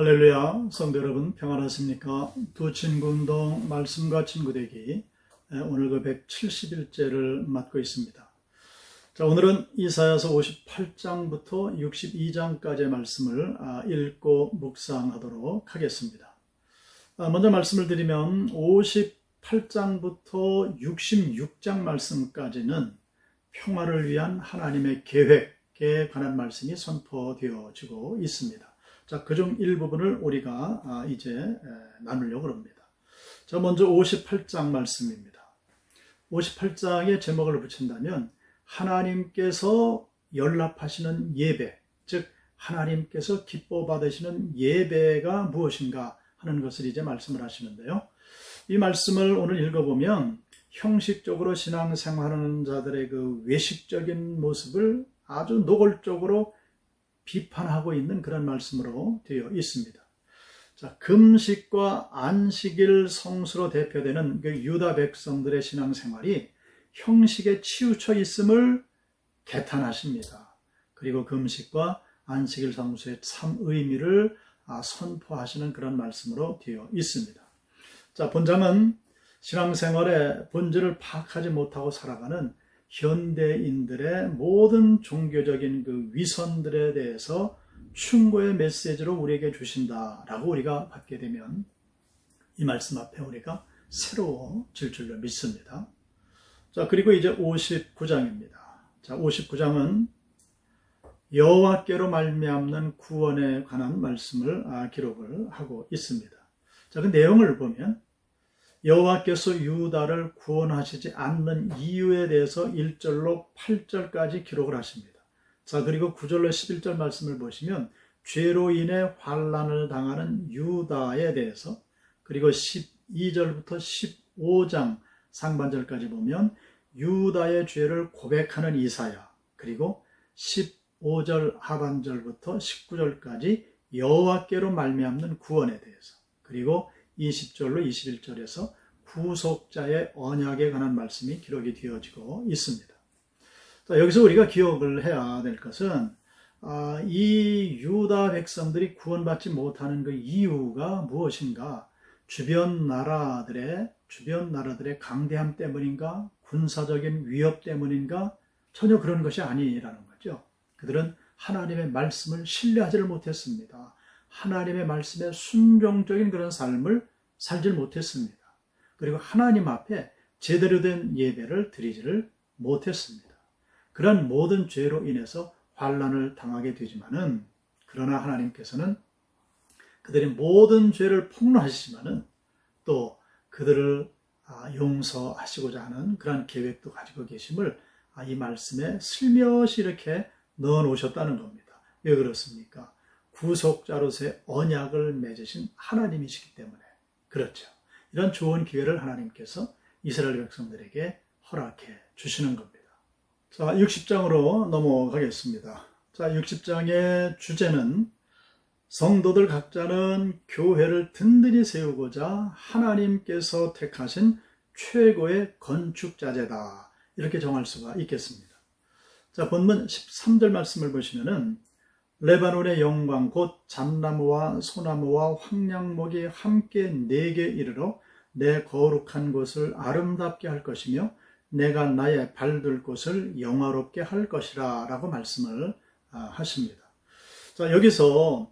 할렐루야, 성도 여러분 평안하십니까? 두 친구 운동 말씀과 친구 되기, 오늘 그 170일째를 맡고 있습니다. 자, 오늘은 이사야서 58장부터 62장까지의 말씀을 읽고 묵상하도록 하겠습니다. 먼저 말씀을 드리면 58장부터 66장 말씀까지는 평화를 위한 하나님의 계획에 관한 말씀이 선포되어지고 있습니다. 자, 그중 일부분을 우리가 이제 나누려고 합니다. 자, 먼저 58장 말씀입니다. 58장의 제목을 붙인다면 하나님께서 연락하시는 예배, 즉 하나님께서 기뻐 받으시는 예배가 무엇인가 하는 것을 이제 말씀을 하시는데요. 이 말씀을 오늘 읽어보면 형식적으로 신앙생활하는 자들의 그 외식적인 모습을 아주 노골적으로 비판하고 있는 그런 말씀으로 되어 있습니다. 자, 금식과 안식일 성수로 대표되는 그 유다 백성들의 신앙생활이 형식에 치우쳐 있음을 개탄하십니다. 그리고 금식과 안식일 성수의 참 의미를 선포하시는 그런 말씀으로 되어 있습니다. 자, 본장은 신앙생활의 본질을 파악하지 못하고 살아가는 현대인들의 모든 종교적인 그 위선들에 대해서 충고의 메시지로 우리에게 주신다라고 우리가 받게 되면 이 말씀 앞에 우리가 새로워질 줄로 믿습니다. 자, 그리고 이제 59장입니다. 자, 59장은 여호와께로 말미암는 구원에 관한 말씀을 기록을 하고 있습니다. 자, 그 내용을 보면 여호와께서 유다를 구원하시지 않는 이유에 대해서 1절로 8절까지 기록을 하십니다. 자, 그리고 9절로 11절 말씀을 보시면 죄로 인해 환난을 당하는 유다에 대해서, 그리고 12절부터 15장 상반절까지 보면 유다의 죄를 고백하는 이사야, 그리고 15절 하반절부터 19절까지 여호와께로 말미암는 구원에 대해서, 그리고 20절로 21절에서 구속자의 언약에 관한 말씀이 기록이 되어지고 있습니다. 자, 여기서 우리가 기억을 해야 될 것은 이 유다 백성들이 구원받지 못하는 그 이유가 무엇인가? 주변 나라들의 강대함 때문인가? 군사적인 위협 때문인가? 전혀 그런 것이 아니라는 거죠. 그들은 하나님의 말씀을 신뢰하지를 못했습니다. 하나님의 말씀에 순종적인 그런 삶을 살질 못했습니다. 그리고 하나님 앞에 제대로 된 예배를 드리지를 못했습니다. 그런 모든 죄로 인해서 환난을 당하게 되지만은, 그러나 하나님께서는 그들의 모든 죄를 폭로하시지만은 또 그들을 용서하시고자 하는 그런 계획도 가지고 계심을 이 말씀에 슬며시 이렇게 넣어 놓으셨다는 겁니다. 왜 그렇습니까? 구속자로서의 언약을 맺으신 하나님이시기 때문에 그렇죠. 이런 좋은 기회를 하나님께서 이스라엘 백성들에게 허락해 주시는 겁니다. 자, 60장으로 넘어가겠습니다. 자, 60장의 주제는 성도들 각자는 교회를 든든히 세우고자 하나님께서 택하신 최고의 건축자재다, 이렇게 정할 수가 있겠습니다. 자, 본문 13절 말씀을 보시면은 레바논의 영광 곧 잣나무와 소나무와 황량목이 함께 내게 이르러 내 거룩한 곳을 아름답게 할 것이며 내가 나의 발둘 곳을 영화롭게 할 것이라 라고 말씀을 하십니다. 자, 여기서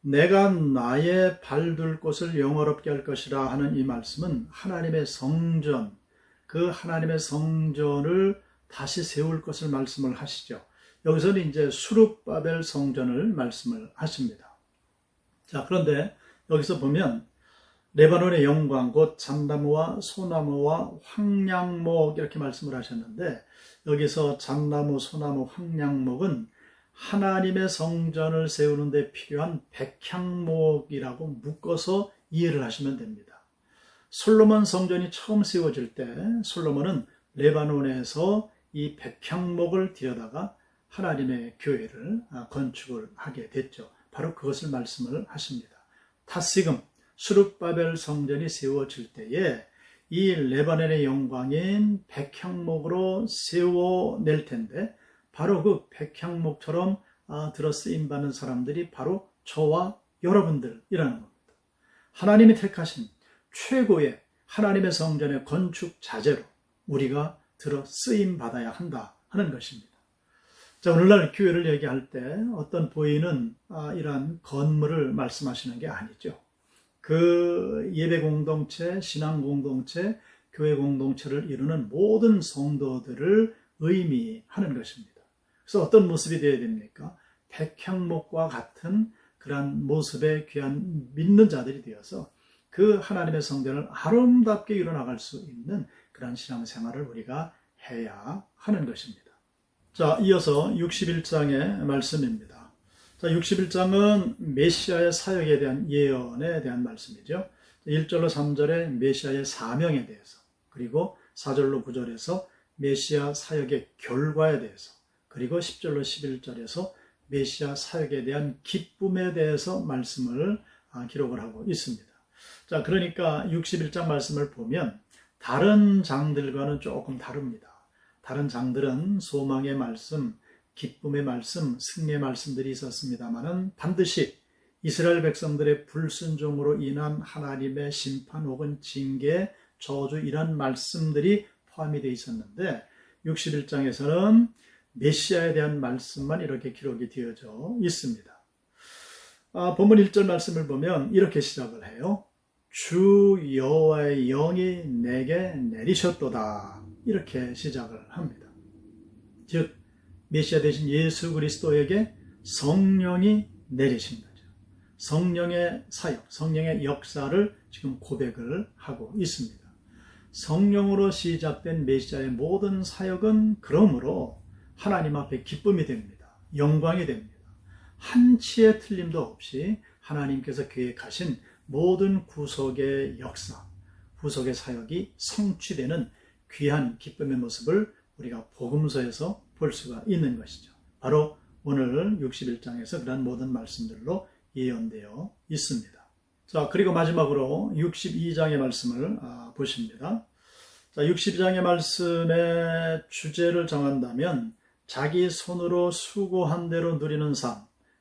내가 나의 발둘 곳을 영화롭게 할 것이라 하는 이 말씀은 하나님의 성전, 그 하나님의 성전을 다시 세울 것을 말씀을 하시죠. 여기서는 이제 수룹바벨 성전을 말씀을 하십니다. 자, 그런데 여기서 보면 레바논의 영광 곧 잣나무와 소나무와 황량목 이렇게 말씀을 하셨는데, 여기서 잣나무, 소나무, 황량목은 하나님의 성전을 세우는 데 필요한 백향목이라고 묶어서 이해를 하시면 됩니다. 솔로몬 성전이 처음 세워질 때 솔로몬은 레바논에서 이 백향목을 들여다가 하나님의 교회를 건축을 하게 됐죠. 바로 그것을 말씀을 하십니다. 다시금 수룹바벨 성전이 세워질 때에 이 레바논의 영광인 백향목으로 세워낼 텐데, 바로 그 백향목처럼 들어쓰임 받는 사람들이 바로 저와 여러분들이라는 겁니다. 하나님이 택하신 최고의 하나님의 성전의 건축 자재로 우리가 들어 쓰임 받아야 한다 하는 것입니다. 자, 오늘날 교회를 얘기할 때 어떤 부인은 이러한 건물을 말씀하시는 게 아니죠. 그 예배 공동체, 신앙 공동체, 교회 공동체를 이루는 모든 성도들을 의미하는 것입니다. 그래서 어떤 모습이 되어야 됩니까? 백향목과 같은 그러한 모습의 귀한 믿는 자들이 되어서 그 하나님의 성전을 아름답게 이뤄나갈 수 있는 그런 신앙생활을 우리가 해야 하는 것입니다. 자, 이어서 61장의 말씀입니다. 자, 61장은 메시아의 사역에 대한 예언에 대한 말씀이죠. 1절로 3절에 메시아의 사명에 대해서, 그리고 4절로 9절에서 메시아 사역의 결과에 대해서, 그리고 10절로 11절에서 메시아 사역에 대한 기쁨에 대해서 말씀을 기록을 하고 있습니다. 자, 그러니까 61장 말씀을 보면 다른 장들과는 조금 다릅니다. 다른 장들은 소망의 말씀, 기쁨의 말씀, 승리의 말씀들이 있었습니다마는 반드시 이스라엘 백성들의 불순종으로 인한 하나님의 심판 혹은 징계, 저주 이런 말씀들이 포함이 되어 있었는데 61장에서는 메시아에 대한 말씀만 이렇게 기록이 되어져 있습니다. 본문 1절 말씀을 보면 이렇게 시작을 해요. 주 여호와의 영이 내게 내리셨도다. 이렇게 시작을 합니다. 즉 메시아 되신 예수 그리스도에게 성령이 내리신 거죠. 성령의 사역, 성령의 역사를 지금 고백을 하고 있습니다. 성령으로 시작된 메시아의 모든 사역은 그러므로 하나님 앞에 기쁨이 됩니다. 영광이 됩니다. 한치의 틀림도 없이 하나님께서 계획하신 모든 구속의 역사, 구속의 사역이 성취되는 귀한 기쁨의 모습을 우리가 복음서에서 볼 수가 있는 것이죠. 바로 오늘 61장에서 그런 모든 말씀들로 예언되어 있습니다. 자, 그리고 마지막으로 62장의 말씀을 보십니다. 자, 62장의 말씀의 주제를 정한다면 자기 손으로 수고한 대로 누리는 삶,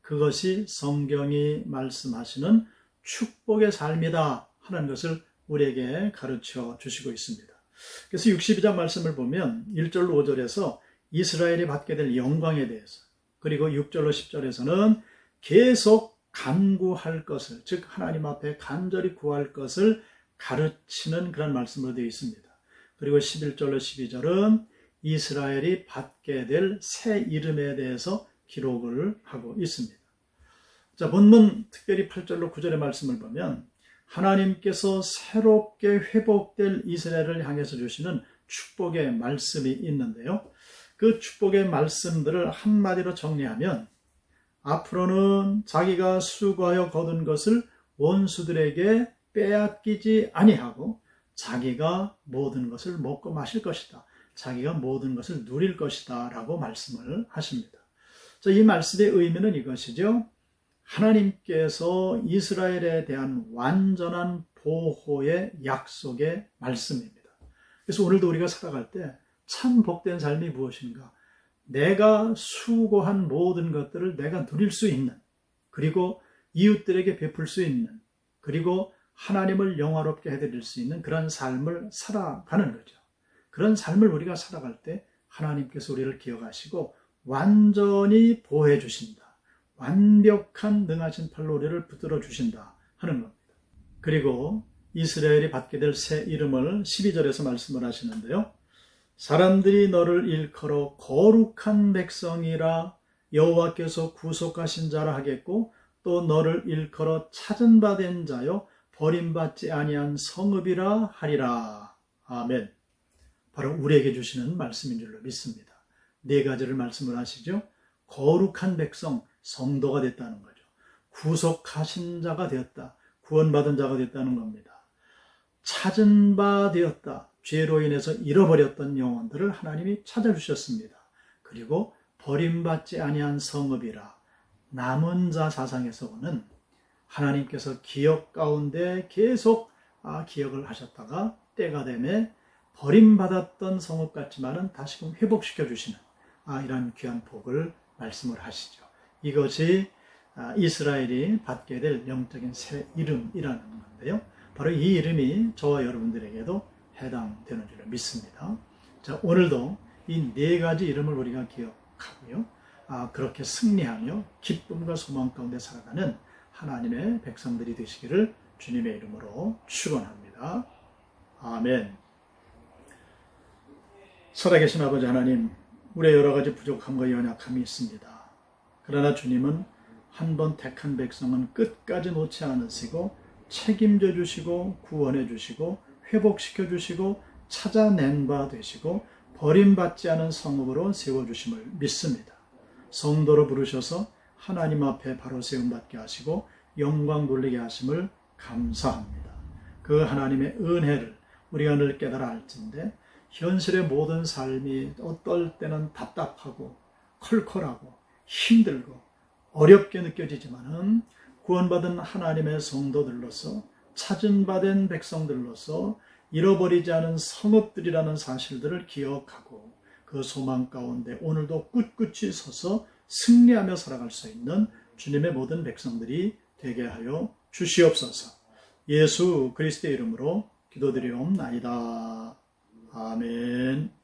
그것이 성경이 말씀하시는 축복의 삶이다 하는 것을 우리에게 가르쳐 주시고 있습니다. 그래서 62장 말씀을 보면 1절로 5절에서 이스라엘이 받게 될 영광에 대해서, 그리고 6절로 10절에서는 계속 간구할 것을, 즉 하나님 앞에 간절히 구할 것을 가르치는 그런 말씀으로 되어 있습니다. 그리고 11절로 12절은 이스라엘이 받게 될 새 이름에 대해서 기록을 하고 있습니다. 자, 본문 특별히 8절로 9절의 말씀을 보면 하나님께서 새롭게 회복될 이스라엘을 향해서 주시는 축복의 말씀이 있는데요. 그 축복의 말씀들을 한마디로 정리하면 앞으로는 자기가 수고하여 거둔 것을 원수들에게 빼앗기지 아니하고 자기가 모든 것을 먹고 마실 것이다. 자기가 모든 것을 누릴 것이다 라고 말씀을 하십니다. 자, 이 말씀의 의미는 이것이죠. 하나님께서 이스라엘에 대한 완전한 보호의 약속의 말씀입니다. 그래서 오늘도 우리가 살아갈 때 참 복된 삶이 무엇인가? 내가 수고한 모든 것들을 내가 누릴 수 있는, 그리고 이웃들에게 베풀 수 있는, 그리고 하나님을 영화롭게 해드릴 수 있는 그런 삶을 살아가는 거죠. 그런 삶을 우리가 살아갈 때 하나님께서 우리를 기억하시고 완전히 보호해 주신다. 완벽한 능하신 팔로 우리를 붙들어 주신다 하는 겁니다. 그리고 이스라엘이 받게 될 새 이름을 12절에서 말씀을 하시는데요. 사람들이 너를 일컬어 거룩한 백성이라 여호와께서 구속하신 자라 하겠고, 또 너를 일컬어 찾은 바 된 자요 버림받지 아니한 성읍이라 하리라. 아멘. 바로 우리에게 주시는 말씀인 줄로 믿습니다. 네 가지를 말씀을 하시죠. 거룩한 백성, 성도가 됐다는 거죠. 구속하신 자가 되었다. 구원받은 자가 됐다는 겁니다. 찾은 바 되었다. 죄로 인해서 잃어버렸던 영혼들을 하나님이 찾아주셨습니다. 그리고 버림받지 아니한 성읍이라, 남은 자 사상에서 오는 하나님께서 기억 가운데 계속 기억을 하셨다가 때가 되매 버림받았던 성읍 같지만은 다시금 회복시켜 주시는 이런 귀한 복을 말씀을 하시죠. 이것이 이스라엘이 받게 될 영적인 새 이름이라는 건데요. 바로 이 이름이 저와 여러분들에게도 해당되는 줄 믿습니다. 자, 오늘도 이 네 가지 이름을 우리가 기억하고요. 그렇게 승리하며 기쁨과 소망 가운데 살아가는 하나님의 백성들이 되시기를 주님의 이름으로 축원합니다. 아멘. 살아계신 아버지 하나님, 우리의 여러 가지 부족함과 연약함이 있습니다. 그러나 주님은 한 번 택한 백성은 끝까지 놓지 않으시고 책임져 주시고 구원해 주시고 회복시켜 주시고 찾아낸 바 되시고 버림받지 않은 성읍으로 세워주심을 믿습니다. 성도로 부르셔서 하나님 앞에 바로 세움받게 하시고 영광 돌리게 하심을 감사합니다. 그 하나님의 은혜를 우리가 늘 깨달아 알진대 현실의 모든 삶이 어떨 때는 답답하고 컬컬하고 힘들고 어렵게 느껴지지만은 구원받은 하나님의 성도들로서 찾은 바 된 백성들로서 잃어버리지 않은 성읍들이라는 사실들을 기억하고 그 소망 가운데 오늘도 꿋꿋이 서서 승리하며 살아갈 수 있는 주님의 모든 백성들이 되게 하여 주시옵소서. 예수 그리스도의 이름으로 기도드리옵나이다. 아멘.